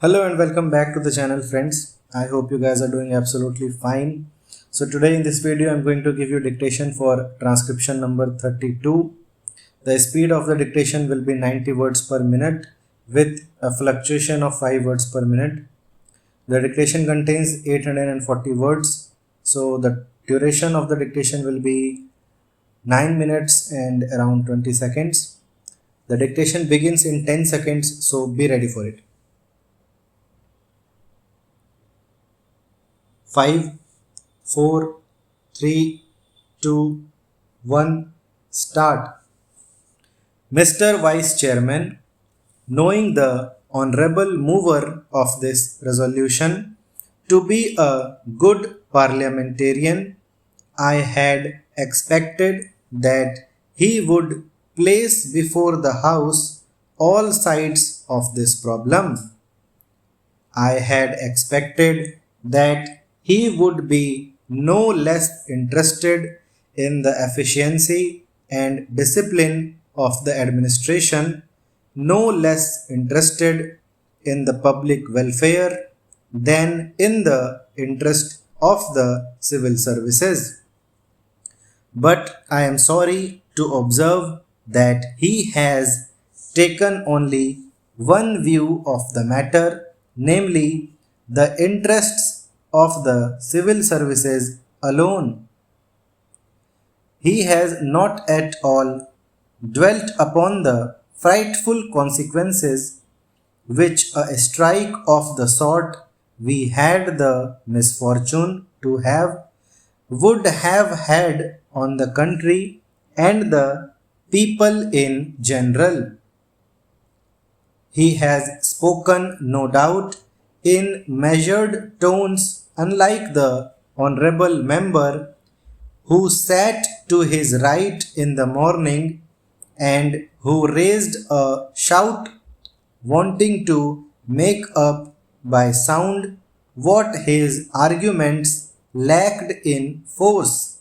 Hello and welcome back to the channel, friends. I hope you guys are doing absolutely fine. So today in this video I'm going to give you dictation for transcription number 32. The speed of the dictation will be 90 words per minute with a fluctuation of 5 words per minute. The dictation contains 840 words. So the duration of the dictation will be 9 minutes and around 20 seconds. The dictation begins in 10 seconds, so be ready for it. 5, 4, 3, 2, 1, start. Mr. Vice Chairman, knowing the honorable mover of this resolution to be a good parliamentarian, I had expected that he would place before the House all sides of this problem. I had expected that he would be no less interested in the efficiency and discipline of the administration, no less interested in the public welfare than in the interest of the civil services. But I am sorry to observe that he has taken only one view of the matter, namely the interests of the civil services alone. He has not at all dwelt upon the frightful consequences which a strike of the sort we had the misfortune to have would have had on the country and the people in general. He has spoken, no doubt, in measured tones, unlike the honorable member who sat to his right in the morning and who raised a shout wanting to make up by sound what his arguments lacked in force.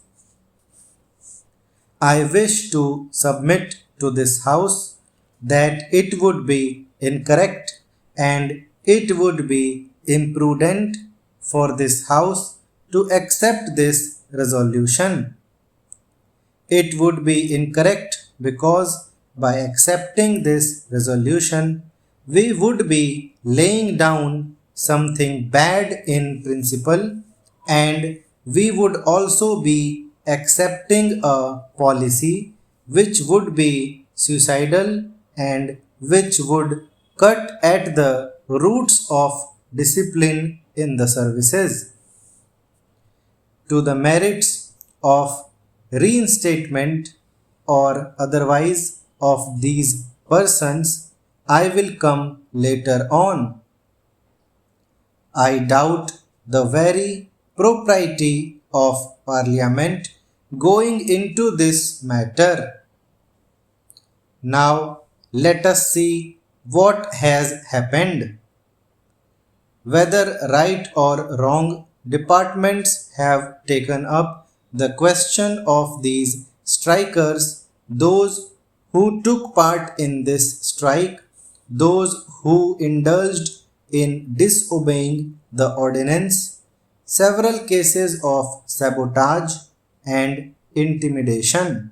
I wish to submit to this House that it would be incorrect and it would be imprudent for this House to accept this resolution. It would be incorrect because by accepting this resolution, we would be laying down something bad in principle, and we would also be accepting a policy which would be suicidal and which would cut at the roots of discipline in the services. To the merits of reinstatement or otherwise of these persons, I will come later on. I doubt the very propriety of Parliament going into this matter. Now let us see what has happened. Whether right or wrong, departments have taken up the question of these strikers, those who took part in this strike, those who indulged in disobeying the ordinance, several cases of sabotage and intimidation,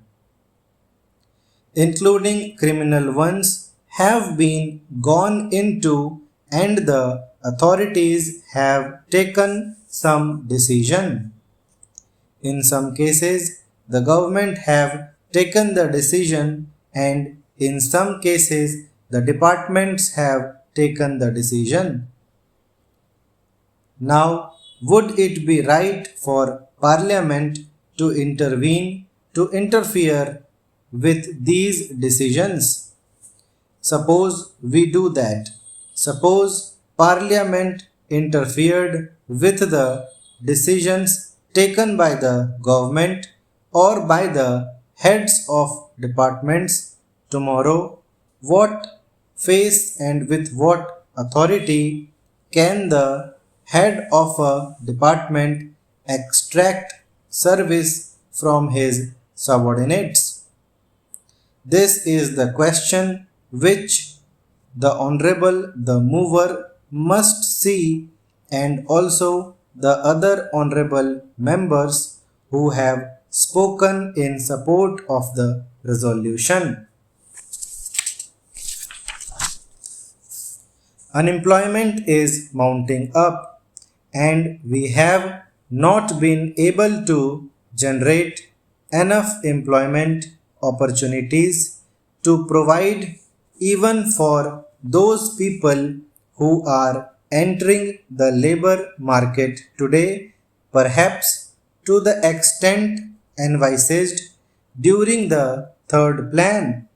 including criminal ones, have been gone into, and the authorities have taken some decision. In some cases, the government have taken the decision, and in some cases, the departments have taken the decision. Now, would it be right for Parliament to intervene, to interfere with these decisions? Suppose we do that. Suppose Parliament interfered with the decisions taken by the government or by the heads of departments tomorrow. What face and with what authority can the head of a department extract service from his subordinates? This is the question which the Honorable, the mover must see, and also the other honorable members who have spoken in support of the resolution. Unemployment is mounting up, and we have not been able to generate enough employment opportunities to provide even for those people who are entering the labor market today, perhaps to the extent envisaged during the third plan.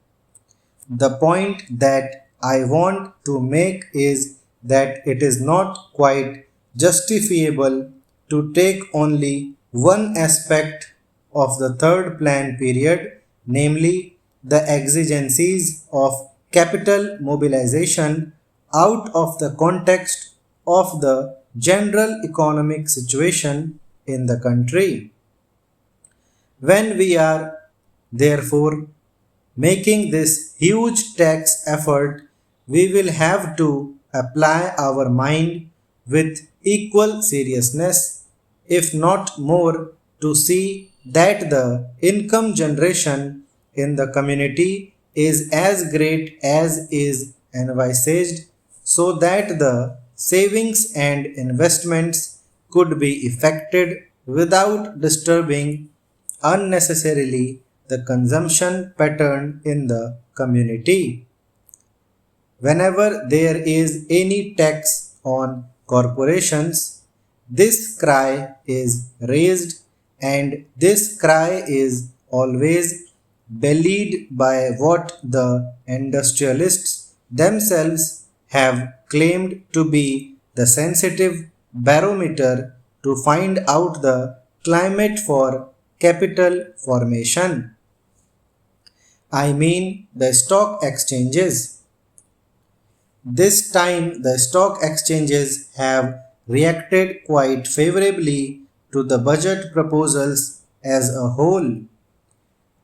The point that I want to make is that it is not quite justifiable to take only one aspect of the third plan period, namely the exigencies of capital mobilization, out of the context of the general economic situation in the country. When we are therefore making this huge tax effort, we will have to apply our mind with equal seriousness, if not more, to see that the income generation in the community is as great as is envisaged, so that the savings and investments could be effected without disturbing unnecessarily the consumption pattern in the community. Whenever there is any tax on corporations, this cry is raised, and this cry is always belied by what the industrialists themselves have claimed to be the sensitive barometer to find out the climate for capital formation. I mean the stock exchanges. This time the stock exchanges have reacted quite favorably to the budget proposals as a whole,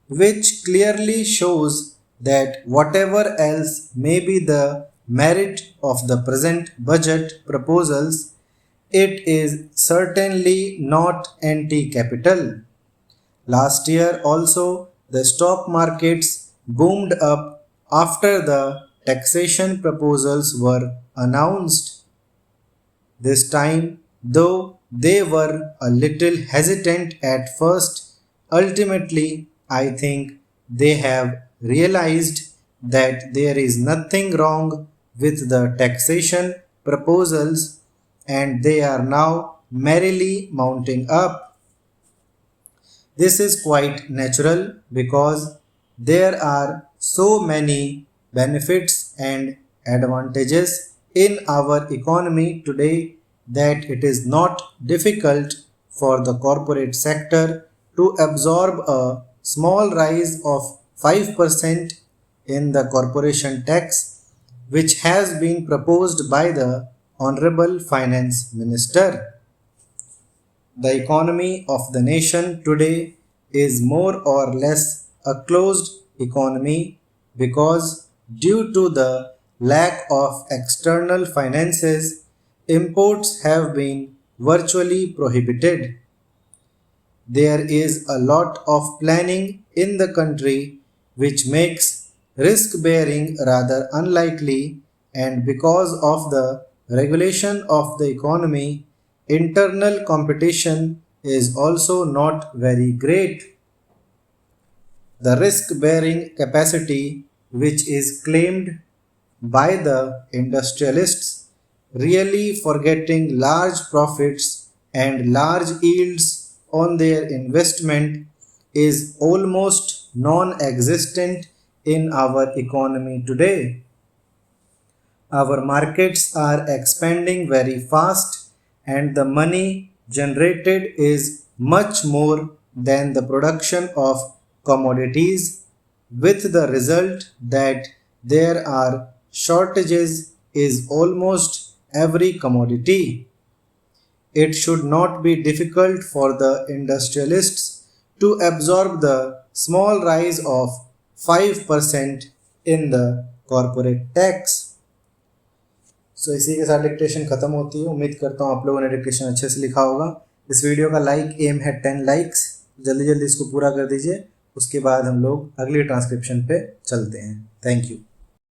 which clearly shows that whatever else may be the merit of the present budget proposals, it is certainly not anti-capital. Last year also the stock markets boomed up after the taxation proposals were announced. This time, though they were a little hesitant at first, ultimately I think they have realized that there is nothing wrong with the taxation proposals, and they are now merrily mounting up. This is quite natural because there are so many benefits and advantages in our economy today that it is not difficult for the corporate sector to absorb a small rise of 5% in the corporation tax, which has been proposed by the Honorable Finance Minister. The economy of the nation today is more or less a closed economy because, due to the lack of external finances, imports have been virtually prohibited. There is a lot of planning in the country which makes risk bearing rather unlikely, and because of the regulation of the economy, internal competition is also not very great. The risk bearing capacity, which is claimed by the industrialists, really forgetting large profits and large yields on their investment, is almost non existent in our economy today. Our markets are expanding very fast, and the money generated is much more than the production of commodities, with the result that there are shortages is almost every commodity. It should not be difficult for the industrialists to absorb the small rise of 5% in the corporate tax. सो इसी के साथ dictation ख़त्म होती है। उम्मीद करता हूँ आप लोगों ने डिक्टेशन अच्छे से लिखा होगा। इस वीडियो का लाइक एम है 10 लाइक्स, जल्दी जल्दी इसको पूरा कर दीजिए। उसके बाद हम लोग अगली ट्रांसक्रिप्शन पे चलते हैं। Thank you.